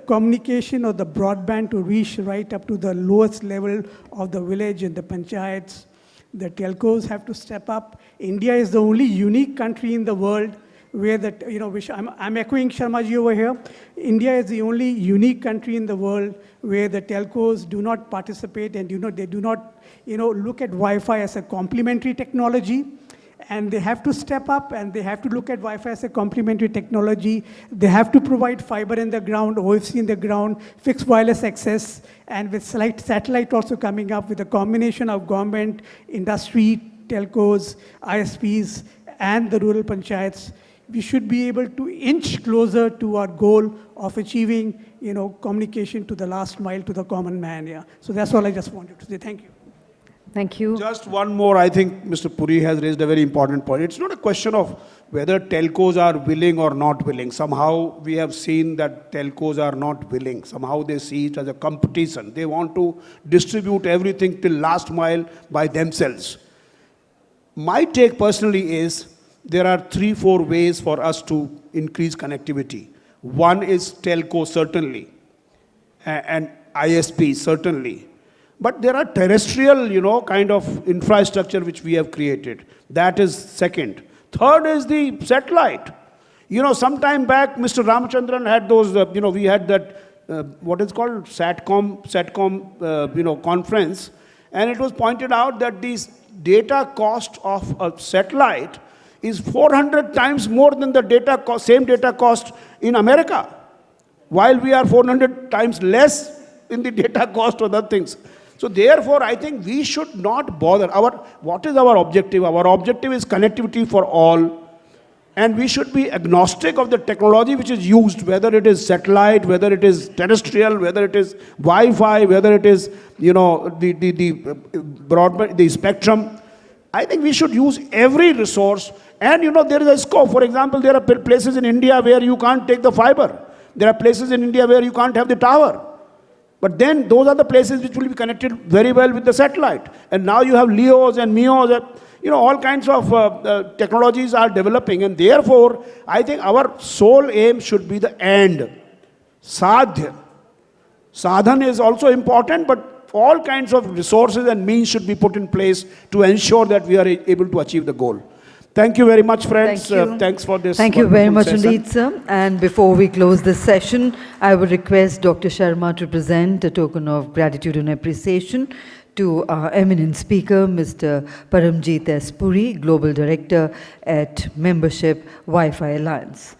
communication or the broadband to reach right up to the lowest level of the village and the panchayats, the telcos have to step up. India is the only unique country in the world where that, which I'm echoing Sharma ji over here. India is the only unique country in the world where the telcos do not participate and they do not, look at Wi-Fi as a complementary technology. And they have to step up and they have to look at Wi-Fi as a complementary technology. They have to provide fiber in the ground, OFC in the ground, fixed wireless access, and with satellite also coming up with a combination of government, industry, telcos, ISPs, and the rural panchayats. We should be able to inch closer to our goal of achieving, communication to the last mile to the common man. Yeah. So that's all I just wanted to say. Thank you. Thank you. Just one more, I think Mr. Puri has raised a very important point. It's not a question of whether telcos are willing or not willing. Somehow we have seen that telcos are not willing. Somehow they see it as a competition. They want to distribute everything till last mile by themselves. My take personally is there are 3-4 ways for us to increase connectivity. One is telco, certainly, and ISP, certainly. But there are terrestrial, kind of infrastructure which we have created. That is second. Third is the satellite. Some time back, Mr. Ramachandran had those, we had that, what is called SATCOM, conference. And it was pointed out that the data cost of a satellite is 400 times more than the same data cost in America, while we are 400 times less in the data cost of other things. So therefore, I think we should not bother. What is our objective? Our objective is connectivity for all. And we should be agnostic of the technology which is used, whether it is satellite, whether it is terrestrial, whether it is Wi-Fi, whether it is, the broadband, the spectrum. I think we should use every resource. And, there is a scope. For example, there are places in India where you can't take the fiber. There are places in India where you can't have the tower. But then those are the places which will be connected very well with the satellite. And now you have LEOs and MEOs, all kinds of technologies are developing. And therefore, I think our sole aim should be the end. Sadhya. Sadhan is also important, but all kinds of resources and means should be put in place to ensure that we are able to achieve the goal. Thank you very much, friends. Thank you. Thanks for this. Thank you very much session. indeed, sir. And before we close this session, I would request Dr. Sharma to present a token of gratitude and appreciation to our eminent speaker, Mr. Paramjit S. Puri, Global Director at Membership Wi-Fi Alliance.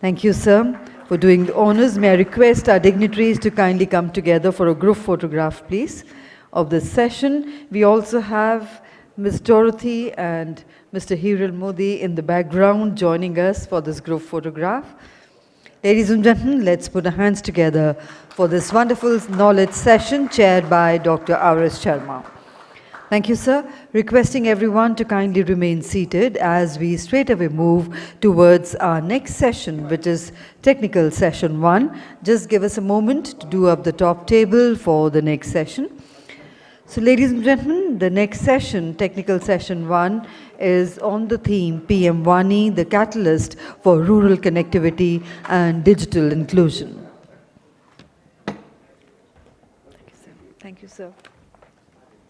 Thank you, sir, for doing the honors. May I request our dignitaries to kindly come together for a group photograph, please, of this session. We also have Ms. Dorothy and Mr. Hiral Modi in the background joining us for this group photograph. Ladies and gentlemen, let's put our hands together for this wonderful knowledge session chaired by Dr. R.S. Sharma. Thank you, sir. Requesting everyone to kindly remain seated as we straight away move towards our next session, which is Technical Session 1. Just give us a moment to do up the top table for the next session. So ladies and gentlemen, the next session, Technical Session 1, is on the theme PM Wani, the catalyst for rural connectivity and digital inclusion. Thank you, sir. Thank you, sir.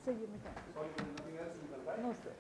Sir, you may come. No, sir.